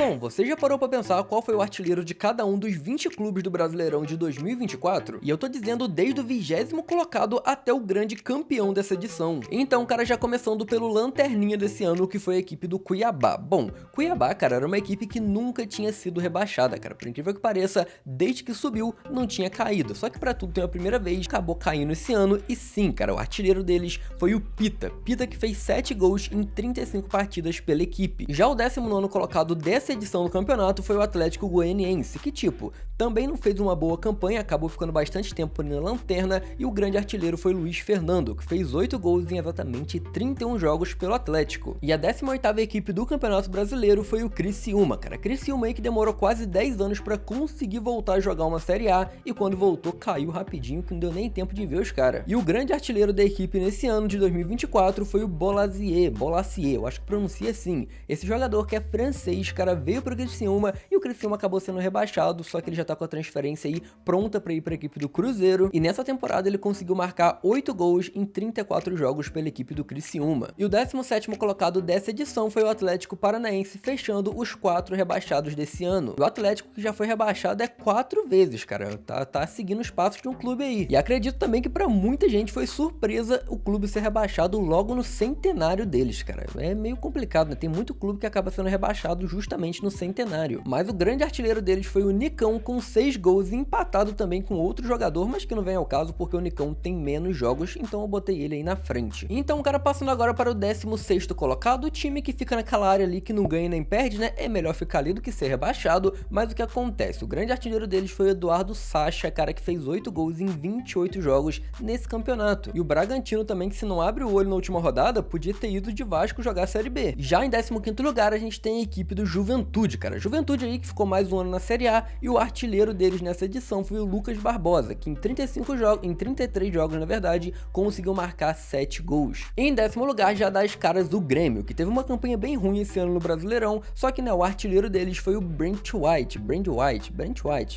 Bom, você já parou pra pensar qual foi o artilheiro de cada um dos 20 clubes do Brasileirão de 2024? E eu tô dizendo desde o 20º colocado até o grande campeão dessa edição. Então, cara, já começando pelo lanterninha desse ano, que foi a equipe do Cuiabá. Bom, Cuiabá, cara, era uma equipe que nunca tinha sido rebaixada, cara. Por incrível que pareça, desde que subiu, não tinha caído. Só que pra tudo tem a primeira vez, acabou caindo esse ano. E sim, cara, o artilheiro deles foi o Pita. Pita, que fez 7 gols em 35 partidas pela equipe. Já o 19º colocado dessa edição do campeonato foi o Atlético Goianiense, que tipo, também não fez uma boa campanha, acabou ficando bastante tempo na lanterna, e o grande artilheiro foi Luiz Fernando, que fez 8 gols em exatamente 31 jogos pelo Atlético. E a 18ª equipe do Campeonato Brasileiro foi o Criciúma, cara. Criciúma aí que demorou quase 10 anos pra conseguir voltar a jogar uma Série A, e quando voltou caiu rapidinho, que não deu nem tempo de ver os caras. E o grande artilheiro da equipe nesse ano de 2024 foi o Bolasie, eu acho que pronuncia assim. Esse jogador que é francês, cara, veio pro Criciúma e o Criciúma acabou sendo rebaixado, só que ele já tá com a transferência aí pronta pra ir pra equipe do Cruzeiro, e nessa temporada ele conseguiu marcar 8 gols em 34 jogos pela equipe do Criciúma. E o 17º colocado dessa edição foi o Atlético Paranaense, fechando os 4 rebaixados desse ano. O Atlético, que já foi rebaixado 4 vezes, cara, tá seguindo os passos de um clube aí. E acredito também que pra muita gente foi surpresa o clube ser rebaixado logo no centenário deles, cara. É meio complicado, né? Tem muito clube que acaba sendo rebaixado justamente no centenário. Mas o grande artilheiro deles foi o Nicão, com 6 gols, e empatado também com outro jogador, mas que não vem ao caso porque o Nicão tem menos jogos, então eu botei ele aí na frente. Então, cara, passando agora para o 16º colocado, o time que fica naquela área ali que não ganha nem perde, né? É melhor ficar ali do que ser rebaixado, mas o que acontece? O grande artilheiro deles foi o Eduardo Sacha, cara, que fez 8 gols em 28 jogos nesse campeonato. E o Bragantino também, que se não abre o olho na última rodada, podia ter ido de Vasco jogar a Série B. Já em 15º lugar, a gente tem a equipe do Juventude, cara. Juventude aí que ficou mais um ano na Série A, e o artilheiro deles nessa edição foi o Lucas Barbosa, que em 33 jogos, na verdade, conseguiu marcar 7 gols. Em 10º lugar, já dá as caras do Grêmio, que teve uma campanha bem ruim esse ano no Brasileirão, só que, né, o artilheiro deles foi o Brent White,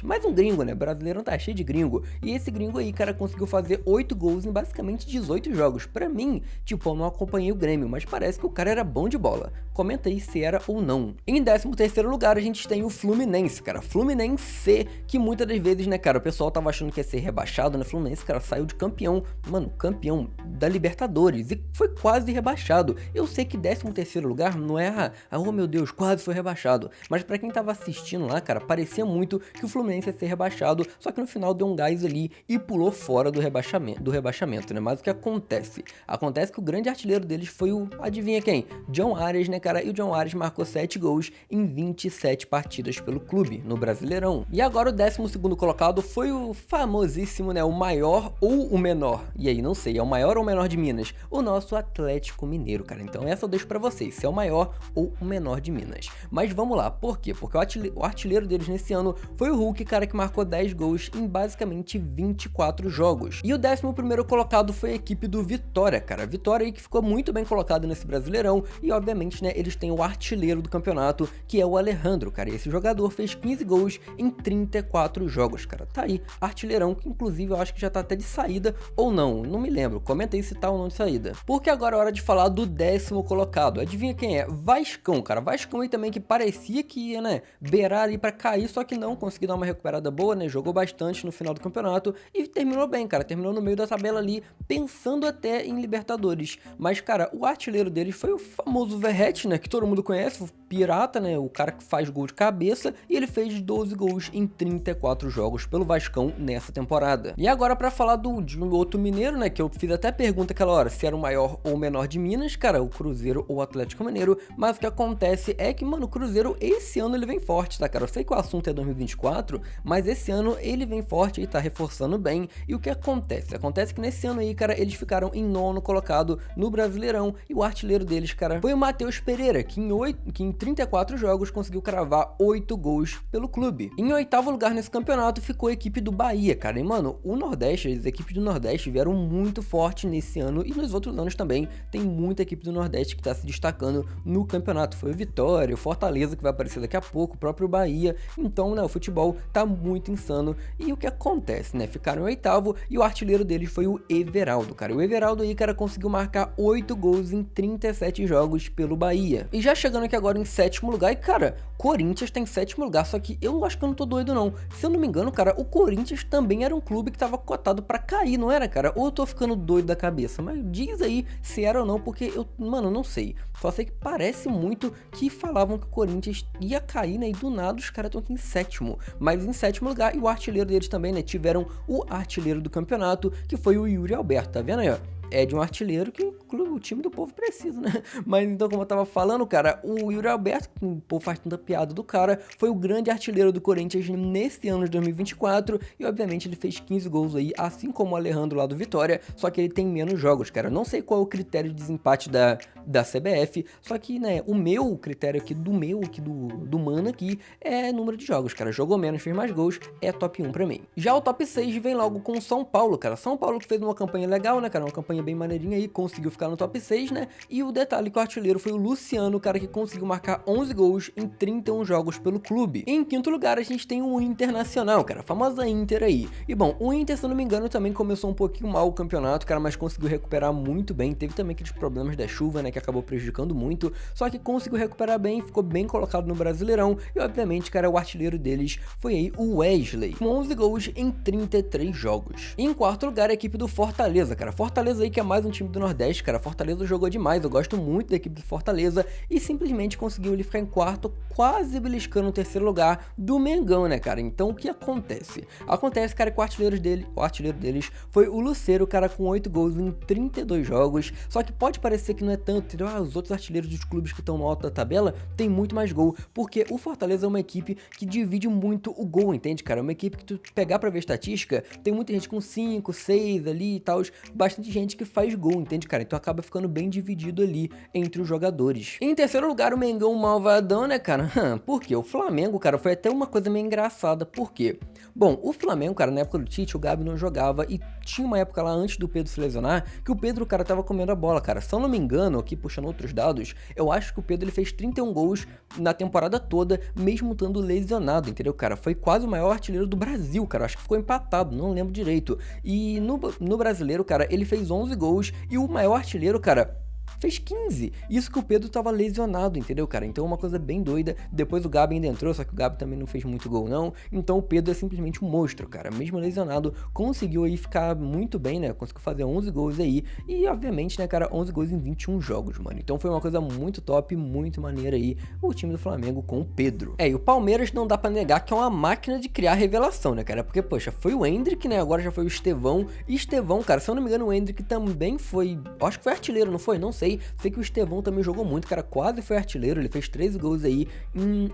mais um gringo, né, brasileiro tá cheio de gringo, e esse gringo aí, cara, conseguiu fazer 8 gols em basicamente 18 jogos. Pra mim, tipo, eu não acompanhei o Grêmio, mas parece que o cara era bom de bola. Comenta aí se era ou não. Em 13º lugar, a gente tem o Fluminense, cara. Fluminense, que muitas das vezes, né, cara, o pessoal tava achando que ia ser rebaixado, né? Fluminense, cara, saiu de campeão, mano, campeão da Libertadores, e foi quase rebaixado. Eu sei que 13º lugar não é, oh meu Deus, quase foi rebaixado, mas pra quem tava assistindo lá, cara, parecia muito que o Fluminense ia ser rebaixado, só que no final deu um gás ali e pulou fora do rebaixamento, né? Mas o que acontece? Acontece que o grande artilheiro deles foi o, adivinha quem? John Arias, né, cara? E o John Arias marcou 7 gols em 27 partidas pelo clube no Brasileirão. E agora o 12º colocado foi o famosíssimo, né, o maior ou o menor? E aí, não sei, é o maior ou o menor de Minas? O nosso Atlético Mineiro, cara. Então essa eu deixo pra vocês, se é o maior ou o menor de Minas. Mas vamos lá, por quê? Porque o artilheiro deles nesse ano foi o Hulk, cara, que marcou 10 gols em basicamente 24 jogos. E o 11º colocado foi a equipe do Vitória, cara. Vitória aí que ficou muito bem colocado nesse Brasileirão, e obviamente, né, eles têm o artilheiro do campeonato, que é o Alejandro, cara. E esse jogador fez 15 gols em 34 jogos, cara. Tá aí, artilheirão, que inclusive eu acho que já tá até de saída, ou não me lembro. Comenta aí se tá ou não de saída. Porque agora é hora de falar do 10º colocado. Adivinha quem é? Vascão, cara. Vascão aí também que parecia que ia, né, beirar ali pra cair, só que não, conseguiu dar uma recuperada boa, né, jogou bastante no final do campeonato e terminou bem, cara. Terminou no meio da tabela ali, pensando até em Libertadores. Mas, cara, o artilheiro deles foi o famoso Verratti, né, que todo mundo conhece, o pirata, né, o cara que faz gol de cabeça, e ele fez 12 gols em 34 jogos pelo Vascão nessa temporada. E agora pra falar de um outro mineiro, né, que eu fiz até pergunta aquela hora, se era o maior ou o menor de Minas, cara, o Cruzeiro ou o Atlético Mineiro, mas o que acontece é que, mano, o Cruzeiro esse ano ele vem forte, tá, cara? Eu sei que o assunto é 2024, mas esse ano ele vem forte e tá reforçando bem. E o que acontece? Acontece que nesse ano aí, cara, eles ficaram em 9º colocado no Brasileirão, e o artilheiro deles, cara, foi o Matheus Pereira, que em 34 jogos conseguiu cravar 8 gols pelo clube. Em 8º lugar nesse campeonato ficou a equipe do Bahia, cara. E, mano, o Nordeste, as equipes do Nordeste vieram muito forte nesse ano, e nos outros anos também tem muita equipe do Nordeste que tá se destacando no campeonato. Foi o Vitória, o Fortaleza, que vai aparecer daqui a pouco, o próprio Bahia. Então, né, o futebol tá muito insano. E o que acontece, né? Ficaram em 8º e o artilheiro deles foi o Everaldo, cara. O Everaldo aí, cara, conseguiu marcar 8 gols em 37 jogos pelo Bahia. E já chegando aqui agora em 7º lugar, Aí, cara, Corinthians tá em 7º lugar, só que eu acho que eu não tô doido não. Se eu não me engano, cara, o Corinthians também era um clube que tava cotado pra cair, não era, cara? Ou eu tô ficando doido da cabeça? Mas diz aí se era ou não, porque eu, mano, não sei. Só sei que parece muito que falavam que o Corinthians ia cair, né? E do nada os caras estão aqui em 7º. Mas em 7º lugar, e o artilheiro deles também, né? Tiveram o artilheiro do campeonato, que foi o Yuri Alberto, tá vendo aí, ó? É de um artilheiro que o time do povo precisa, né? Mas então, como eu tava falando, cara, o Yuri Alberto, que o povo faz tanta piada do cara, foi o grande artilheiro do Corinthians nesse ano de 2024 e, obviamente, ele fez 15 gols aí, assim como o Alejandro lá do Vitória, só que ele tem menos jogos, cara. Não sei qual é o critério de desempate da CBF, só que, né, o meu critério aqui, do mano aqui, é número de jogos, cara. Jogou menos, fez mais gols, é top 1 pra mim. Já o top 6 vem logo com o São Paulo, cara. São Paulo que fez uma campanha legal, né, cara? Uma campanha bem maneirinha aí, conseguiu ficar no top 6, né? E o detalhe que o artilheiro foi o Luciano, o cara que conseguiu marcar 11 gols em 31 jogos pelo clube. Em 5º lugar, a gente tem o Internacional, cara, a famosa Inter aí. E bom, o Inter, se eu não me engano, também começou um pouquinho mal o campeonato, cara, mas conseguiu recuperar muito bem. Teve também aqueles problemas da chuva, né, que acabou prejudicando muito, só que conseguiu recuperar bem, ficou bem colocado no Brasileirão e, obviamente, cara, o artilheiro deles foi aí o Wesley, com 11 gols em 33 jogos. E em 4º lugar, a equipe do Fortaleza, cara. Fortaleza aí que é mais um time do Nordeste, cara. Fortaleza jogou demais, eu gosto muito da equipe do Fortaleza e simplesmente conseguiu ele ficar em 4º, quase beliscando o 3º lugar do Mengão, né, cara? Então o que acontece? Acontece, cara, que o artilheiro deles foi o Lucero, cara, com 8 gols em 32 jogos, só que pode parecer que não é tanto, entendeu? Ah, os outros artilheiros dos clubes que estão no alto da tabela tem muito mais gol, porque o Fortaleza é uma equipe que divide muito o gol, entende, cara? É uma equipe que tu pegar pra ver estatística, tem muita gente com 5, 6 ali e tal, bastante gente que faz gol, entende, cara? Então acaba ficando bem dividido ali entre os jogadores. Em 3º lugar, o Mengão malvadão, né, cara? Por quê? O Flamengo, cara, foi até uma coisa meio engraçada. Por quê? Bom, o Flamengo, cara, na época do Tite, o Gabi não jogava e tinha uma época lá antes do Pedro se lesionar que o Pedro, cara, tava comendo a bola, cara. Se eu não me engano, aqui puxando outros dados, eu acho que o Pedro ele fez 31 gols na temporada toda, mesmo estando lesionado, entendeu, cara? Foi quase o maior artilheiro do Brasil, cara. Acho que ficou empatado, não lembro direito. E no brasileiro, cara, ele fez 11 gols e o maior artilheiro, cara, fez 15. Isso que o Pedro tava lesionado, entendeu, cara? Então é uma coisa bem doida. Depois o Gabi ainda entrou, só que o Gabi também não fez muito gol, não. Então o Pedro é simplesmente um monstro, cara. Mesmo lesionado, conseguiu aí ficar muito bem, né? Conseguiu fazer 11 gols aí. E, obviamente, né, cara, 11 gols em 21 jogos, mano. Então foi uma coisa muito top, muito maneira aí, o time do Flamengo com o Pedro. E o Palmeiras não dá pra negar que é uma máquina de criar revelação, né, cara? Porque, poxa, foi o Endrick, né? Agora já foi o Estevão. E Estevão, cara, se eu não me engano, o Endrick também foi... Acho que foi artilheiro, não foi? Não sei. Sei que o Estevão também jogou muito, cara, quase foi artilheiro, ele fez 13 gols aí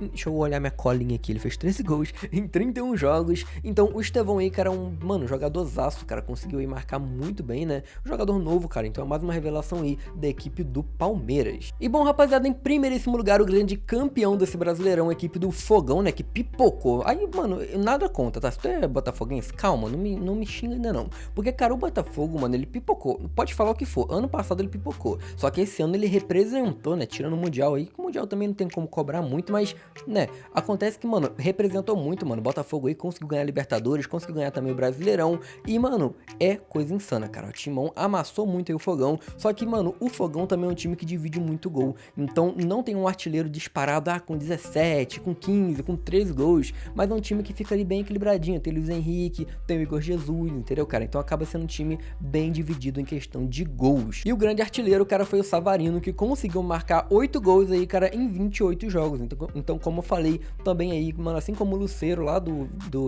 deixa eu olhar minha colinha aqui, ele fez 13 gols em 31 jogos, então o Estevão aí, cara, é um, mano, jogadorzaço, cara, conseguiu aí marcar muito bem, né, jogador novo, cara, então é mais uma revelação aí da equipe do Palmeiras. E bom, rapaziada, em primeiríssimo lugar, o grande campeão desse Brasileirão, a equipe do Fogão, né, que pipocou. Aí, mano, nada conta, tá, se tu é botafoguense, calma, não me xinga ainda não, porque, cara, o Botafogo, mano, ele pipocou, pode falar o que for, ano passado ele pipocou, só que esse ano ele representou, né, tirando o Mundial aí, que o Mundial também não tem como cobrar muito, mas, né, acontece que, mano, representou muito, mano, o Botafogo aí conseguiu ganhar a Libertadores, conseguiu ganhar também o Brasileirão, e, mano, é coisa insana, cara, o Timão amassou muito aí o Fogão, só que, mano, o Fogão também é um time que divide muito gol, então não tem um artilheiro disparado, com 17, com 15, com 13 gols, mas é um time que fica ali bem equilibradinho, tem o Luiz Henrique, tem o Igor Jesus, entendeu, cara, então acaba sendo um time bem dividido em questão de gols, e o grande artilheiro, cara, foi o Savarino, que conseguiu marcar 8 gols aí, cara, em 28 jogos. Então, como eu falei, também aí, mano, assim como o Lucero lá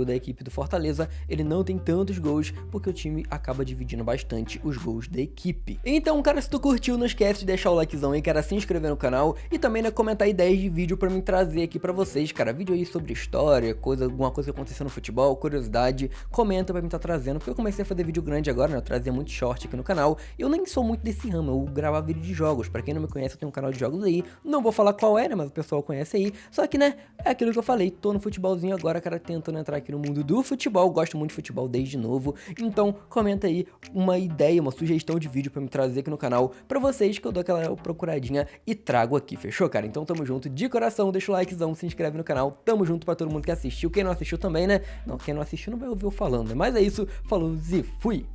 da equipe do Fortaleza, ele não tem tantos gols, porque o time acaba dividindo bastante os gols da equipe. Então, cara, se tu curtiu, não esquece de deixar o likezão aí, cara, se inscrever no canal e também, né, comentar ideias de vídeo pra me trazer aqui pra vocês, cara, vídeo aí sobre história, alguma coisa que aconteceu no futebol, curiosidade, comenta pra me estar trazendo, porque eu comecei a fazer vídeo grande agora, né, eu trazia muito short aqui no canal, e eu nem sou muito desse ramo, eu gravo vídeo de jogos, pra quem não me conhece, eu tenho um canal de jogos aí, não vou falar qual é, né, mas o pessoal conhece aí, só que, né, é aquilo que eu falei, tô no futebolzinho agora, cara, tentando entrar aqui no mundo do futebol, gosto muito de futebol desde novo, então comenta aí uma ideia, uma sugestão de vídeo pra me trazer aqui no canal, pra vocês, que eu dou aquela procuradinha e trago aqui, fechou, cara? Então tamo junto de coração, deixa o likezão, se inscreve no canal, tamo junto pra todo mundo que assistiu, quem não assistiu também, né, não, quem não assistiu não vai ouvir eu falando, né, mas é isso, falou e fui!